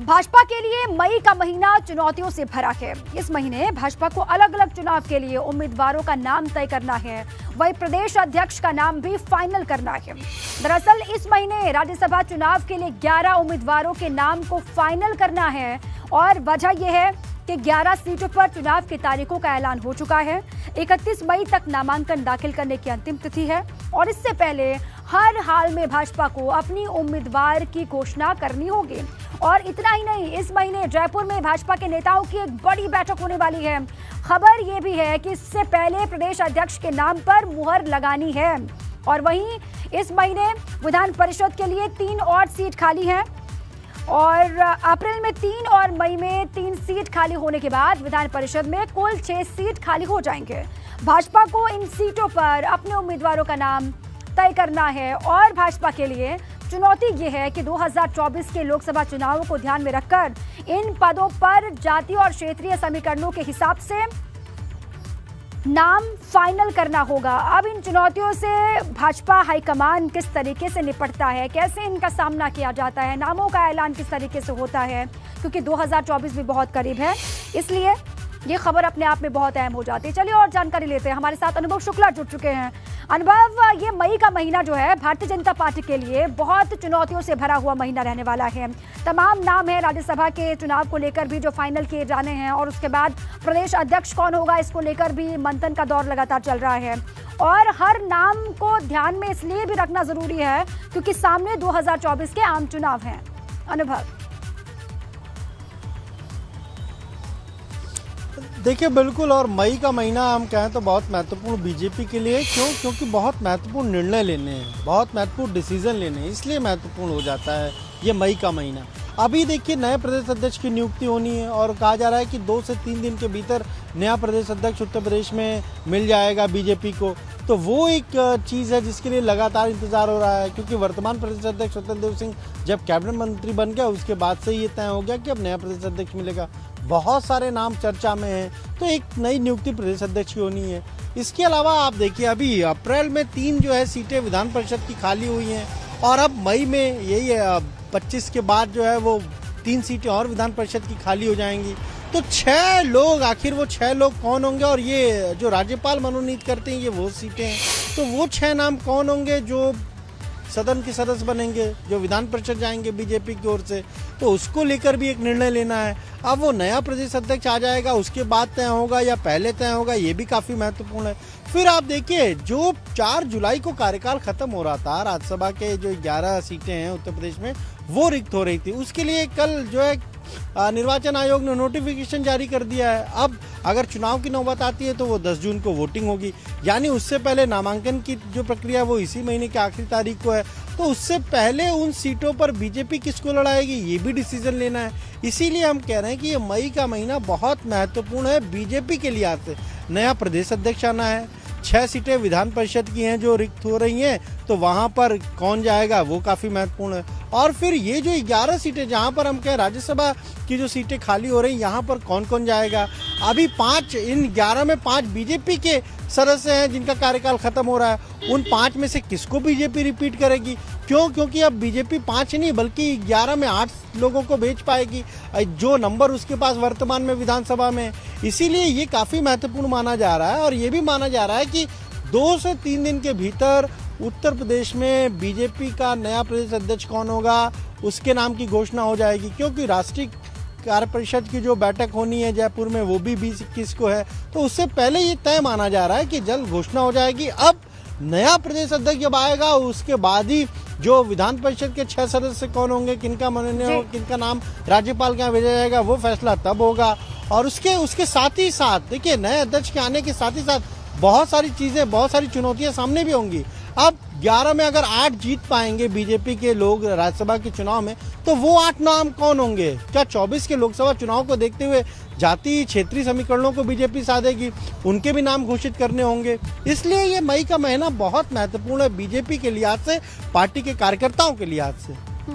भाजपा के लिए मई का महीना चुनौतियों से भरा है। इस महीने भाजपा को अलग अलग चुनाव के लिए उम्मीदवारों का नाम तय करना है, वही प्रदेश अध्यक्ष का नाम भी फाइनल करना है। दरअसल इस महीने राज्यसभा चुनाव के लिए 11 उम्मीदवारों के नाम को फाइनल करना है और वजह यह है कि 11 सीटों पर चुनाव की तारीखों का ऐलान हो चुका है। 31 मई तक नामांकन दाखिल करने की अंतिम तिथि है और इससे पहले हर हाल में भाजपा को अपनी उम्मीदवार की घोषणा करनी होगी। और इतना ही नहीं, इस महीने जयपुर में भाजपा के नेताओं की एक बड़ी बैठक होने वाली है। खबर यह भी है कि इससे पहले प्रदेश अध्यक्ष के नाम पर मुहर लगानी है। और वहीं इस महीने विधान परिषद के लिए 3 और सीट खाली है और अप्रैल में 3 और मई में 3 सीट खाली होने के बाद विधान परिषद में कुल 6 सीट खाली हो जाएंगे। भाजपा को इन सीटों पर अपने उम्मीदवारों का नाम तय करना है और भाजपा के लिए चुनौती ये है कि 2024 के लोकसभा चुनावों को ध्यान में रखकर इन पदों पर जातीय और क्षेत्रीय समीकरणों के हिसाब से नाम फाइनल करना होगा। अब इन चुनौतियों से भाजपा हाईकमान किस तरीके से निपटता है, कैसे इनका सामना किया जाता है, नामों का ऐलान किस तरीके से होता है, क्योंकि 2024 भी बहुत करीब है, इसलिए ये खबर अपने आप में बहुत अहम हो जाती है। चलिए और जानकारी लेते हैं। हमारे साथ अनुभव शुक्ला जुड़ चुके हैं। अनुभव, ये मई का महीना जो है भारतीय जनता पार्टी के लिए बहुत चुनौतियों से भरा हुआ महीना रहने वाला है। तमाम नाम है राज्यसभा के चुनाव को लेकर भी जो फाइनल किए जाने हैं और उसके बाद प्रदेश अध्यक्ष कौन होगा इसको लेकर भी मंथन का दौर लगातार चल रहा है। और हर नाम को ध्यान में इसलिए भी रखना जरूरी है क्योंकि सामने 2024 के आम चुनाव हैं। अनुभव, देखिए बिल्कुल, और मई का महीना हम कहें तो बहुत महत्वपूर्ण बीजेपी के लिए। क्योंकि बहुत महत्वपूर्ण निर्णय लेने हैं, बहुत महत्वपूर्ण डिसीजन लेने हैं, इसलिए महत्वपूर्ण हो जाता है ये मई का महीना। अभी देखिए नए प्रदेश अध्यक्ष की नियुक्ति होनी है और कहा जा रहा है कि 2 से 3 दिन के भीतर नया प्रदेश अध्यक्ष उत्तर प्रदेश में मिल जाएगा बीजेपी को। तो वो एक चीज़ है जिसके लिए लगातार इंतजार हो रहा है, क्योंकि वर्तमान प्रदेश अध्यक्ष स्वतंत्र देव सिंह जब कैबिनेट मंत्री बन गया उसके बाद से ये तय हो गया कि अब नया प्रदेश अध्यक्ष मिलेगा। बहुत सारे नाम चर्चा में हैं, तो एक नई नियुक्ति प्रदेश अध्यक्ष की होनी है। इसके अलावा आप देखिए अभी अप्रैल में 3 जो है सीटें विधान परिषद की खाली हुई हैं और अब मई में यही है 25 के बाद जो है वो 3 सीटें और विधान परिषद की खाली हो जाएंगी। तो 6 लोग, आखिर वो 6 लोग कौन होंगे? और ये जो राज्यपाल मनोनीत करते हैं ये वो सीटें हैं, तो वो 6 नाम कौन होंगे जो सदन के सदस्य बनेंगे, जो विधान परिषद जाएंगे बीजेपी की ओर से, तो उसको लेकर भी एक निर्णय लेना है। अब वो नया प्रदेश अध्यक्ष आ जाएगा उसके बाद तय होगा या पहले तय होगा, ये भी काफ़ी महत्वपूर्ण है। फिर आप देखिए जो 4 जुलाई को कार्यकाल खत्म हो रहा था, राज्यसभा के जो 11 सीटें हैं उत्तर प्रदेश में वो रिक्त हो रही थी, उसके लिए कल जो है निर्वाचन आयोग ने नोटिफिकेशन जारी कर दिया है। अब अगर चुनाव की नौबत आती है तो वो 10 जून को वोटिंग होगी, यानी उससे पहले नामांकन की जो प्रक्रिया वो इसी महीने की आखिरी तारीख को है। तो उससे पहले उन सीटों पर बीजेपी किसको लड़ाएगी ये भी डिसीजन लेना है। इसीलिए हम कह रहे हैं कि ये मई का महीना बहुत महत्वपूर्ण है बीजेपी के लिहाज से। नया प्रदेश अध्यक्ष आना है, 6 सीटें विधान परिषद की हैं जो रिक्त हो रही हैं, तो वहाँ पर कौन जाएगा वो काफ़ी महत्वपूर्ण है। और फिर ये जो 11 सीटें जहाँ पर हम कहें राज्यसभा की जो सीटें खाली हो रही हैं यहाँ पर कौन कौन जाएगा। अभी 5 इन 11 में 5 बीजेपी के सदस्य हैं जिनका कार्यकाल खत्म हो रहा है। उन 5 में से किसको बीजेपी रिपीट करेगी? क्योंकि अब बीजेपी 5 नहीं बल्कि 11 में 8 लोगों को भेज पाएगी, जो नंबर उसके पास वर्तमान में विधानसभा में। इसीलिए ये काफ़ी महत्वपूर्ण माना जा रहा है और ये भी माना जा रहा है कि 2 से 3 दिन के भीतर उत्तर प्रदेश में बीजेपी का नया प्रदेश अध्यक्ष कौन होगा उसके नाम की घोषणा हो जाएगी। क्योंकि राष्ट्रीय कार्य परिषद की जो बैठक होनी है जयपुर में वो भी 20-21 को है, तो उससे पहले ये तय माना जा रहा है कि जल्द घोषणा हो जाएगी। अब नया प्रदेश अध्यक्ष जब आएगा उसके बाद ही जो विधान परिषद के 6 सदस्य कौन होंगे, किनका मनोनयन हो, किनका नाम राज्यपाल के यहाँ भेजा जाएगा, वो फैसला तब होगा। और उसके साथ ही साथ देखिए नए अध्यक्ष के आने के साथ ही साथ बहुत सारी चीज़ें, बहुत सारी चुनौतियां सामने भी होंगी। अब 11 में अगर 8 जीत पाएंगे बीजेपी के लोग राज्यसभा के चुनाव में, तो वो 8 नाम कौन होंगे? क्या 24 के लोकसभा चुनाव को देखते हुए जातीय क्षेत्रीय समीकरणों को बीजेपी साधेगी, उनके भी नाम घोषित करने होंगे। इसलिए ये मई का महीना बहुत महत्वपूर्ण है बीजेपी के लिहाज से, पार्टी के कार्यकर्ताओं के लिहाज से।